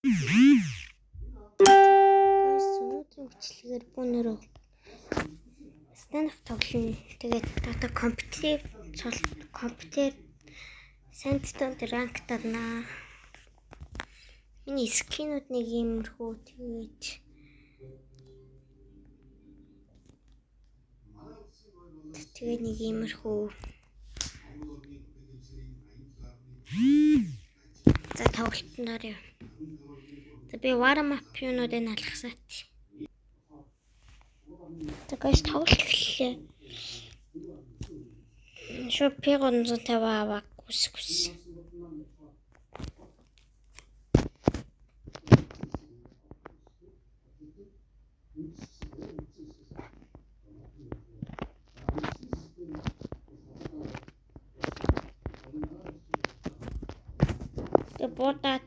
Өнөөдрийн бичлэгээр бүүнөрөө stand-up тоглоно. Тэгээд одоо компьютер сандтанд ранк тарна. Миний скинүүд нэг иймэрхүү тэгээд нэг иймэрхүү. За тоглолтын дараа. Би warm-up юунуудыг алгасаач. Тэгээс тоглолт гэлээ. Шууд P350 аваа хүс. Бодат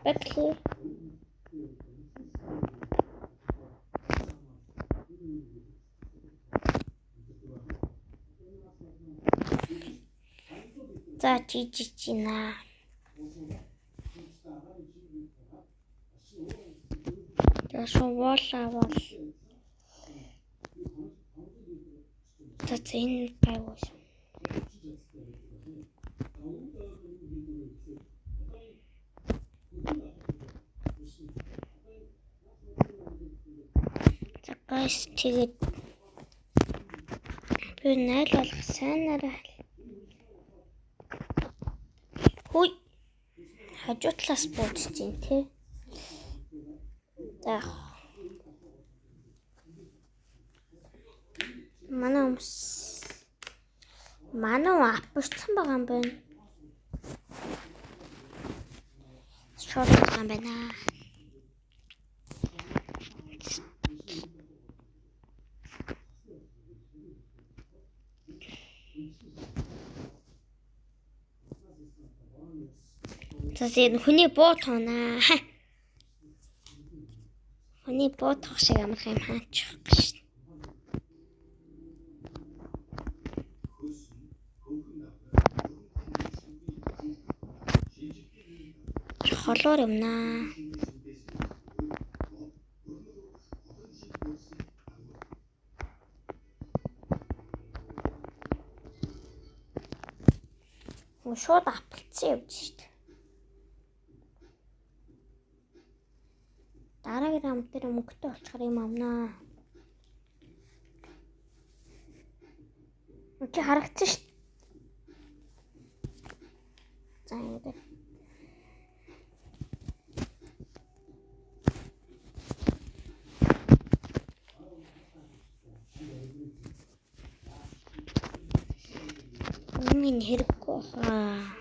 бэкли за чичичина яшвол тацин кайвош Guys, тэгээд би найл болох сайнараа. Хүй. Хажуу талаас буудаж чинь тий. За. Манай аппарсан байгаа юм байна. Шорт байгаа юм байна. Тэсээ хүний боот хонаа. Хүний боот хох шиг амарх юм хаачих гэж. Холоор юм наа. Шууд апплцсан явж штт. Дараагийн раунд дээр мөнгөтэй болчихор юм амнаа. Чи харагдсан штт. За ингэ. Миний хэрэггүй хаа.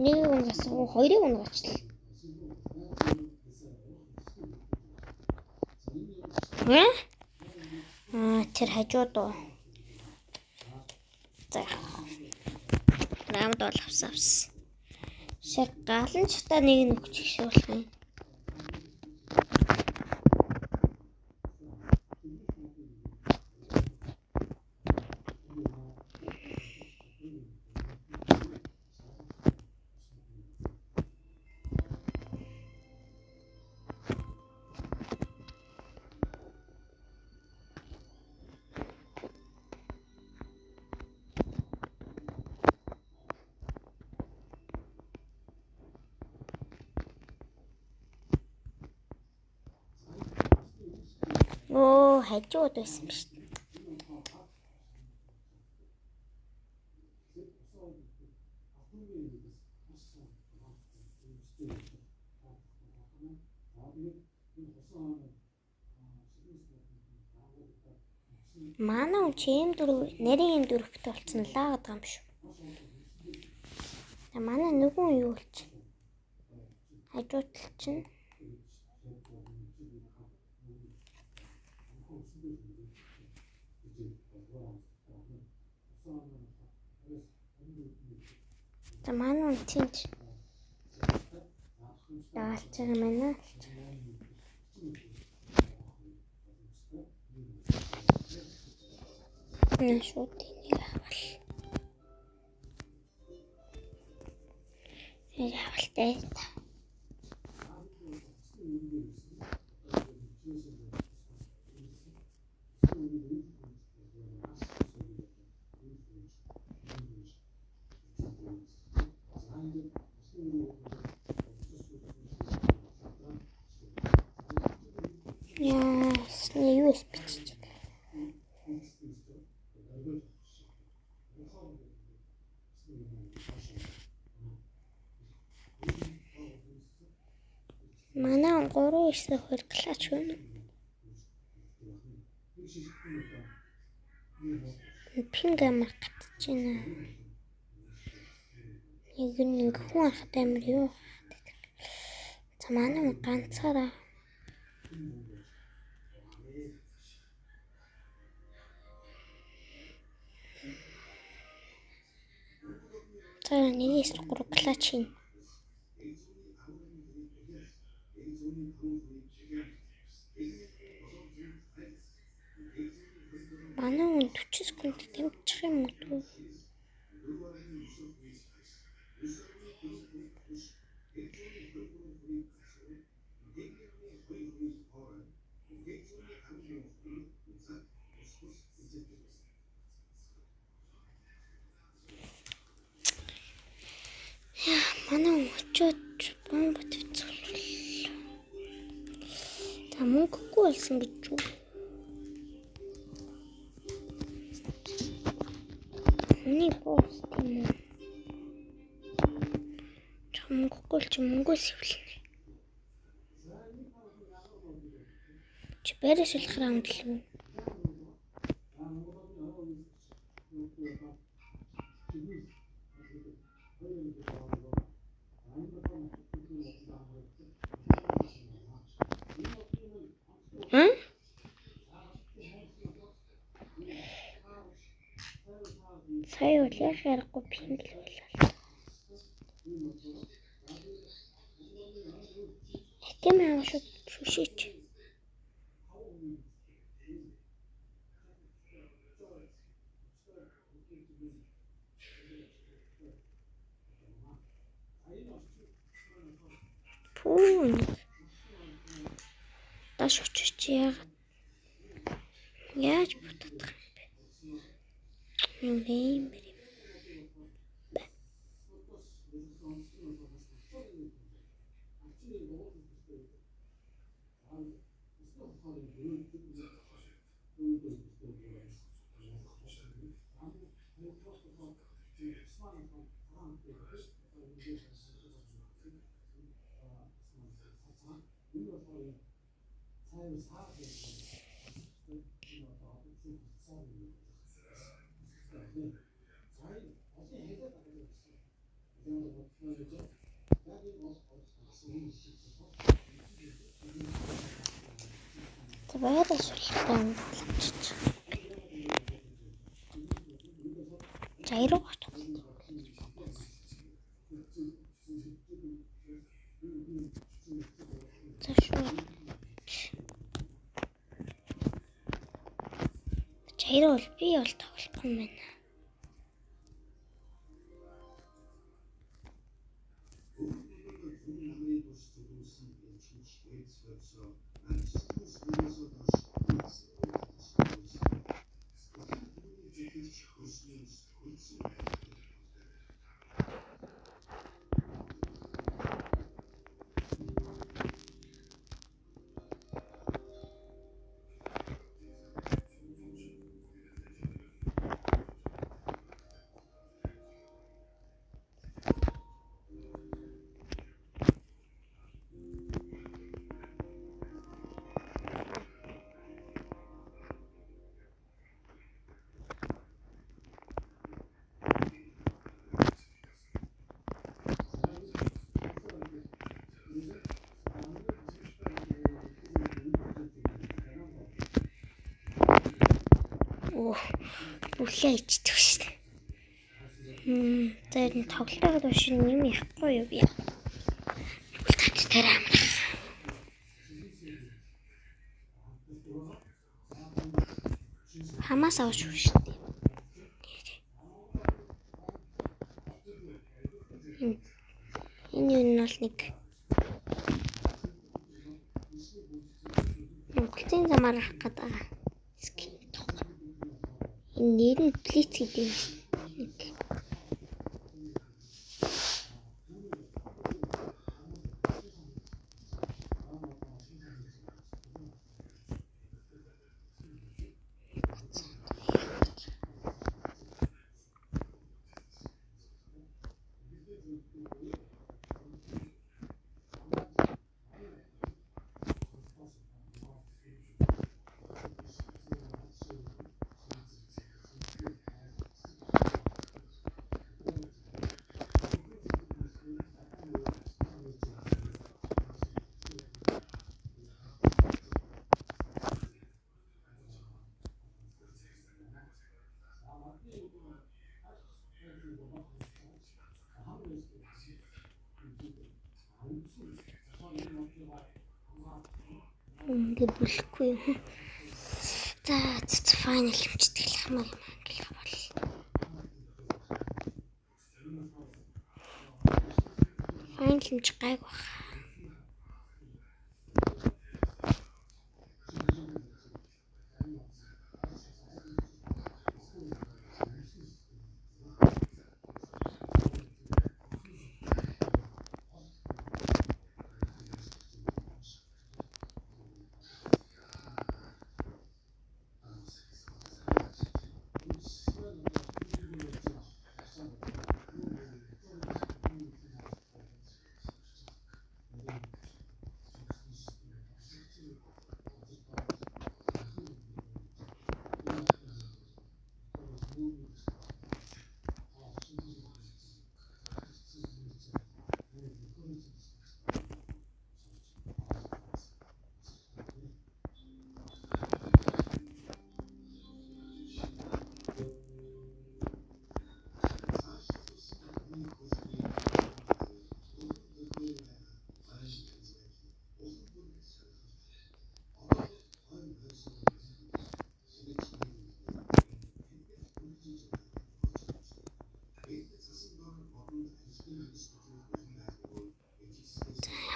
Нэг унгасан хоёрыг унгаачлаа. Тэр хажууд уу. За. Раунд бол авсавс. Шиг галан ч та нэг өгчих шиг болох юм. Хажууд байсан биш. Манай чим дөрөв нарийн дөрөвтэй болцсон лаагаад байгаа юм биш үү? Манай нөгөө юу болч? Хажууд тал чинь За манай хүн тийч. Даалж байгаа мэнэ. Шууд энийг авал. Энийг авалтай. Яс, не USB чиж. Манай 3-9 клач байна. Пингамар гатж байна. Нэг хүн ахтай амир юу. За манай ганцаараа. За 1-3 клач хийн. Манай хүн 40 секунд тэмчих юм уу? Манай очоод бомб тавьчихвал. Та мөнгөгүй болсон гэж юу? Миний пост юм. Мөнгөгүй л чи мөнгөөс ивлэнэ. Чи бэрээс үлхэр амтлаа. Сая үл яхахгүй пингл байлаа. Хэм ааш шүшиж. Пүүн. Таш очиж яаж бодох юм бэ? Баярас үлдэн болчих. Жайруу гот. Жайруу би бол тоглохгүй юм байна. Үлээ ичдэг шүү дээ. Тэр нь тоглолтоор биш юм яахгүй юу би. Үлдээд тэр амрах. Хамаас авч шүү дээ. Энэ нь бол нэг Монголын замаар авах гэдэг. Энэ нэр нь Blitz гэдэг юм. Ингээд бүлэхгүй юм. За файнал хэмждэг л хамаа юм ангилах бол. Файнал хэмж гайг баг.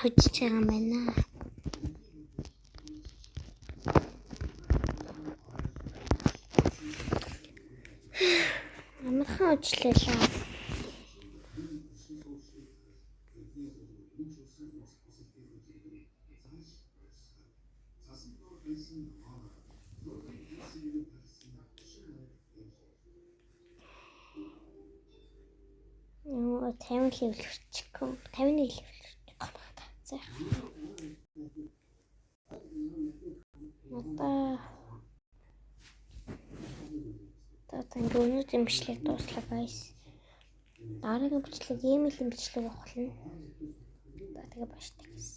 Хожиж байгаа юм байна. Амархан уучлaalаа. Яа, 50 левел хүрчих. 51 левел. Тань өнөөдрийн бичлэг дуслаа guys. Дараагийн бичлэг email-ийн бичлэг авах болно. За тэгээ баяртай guys.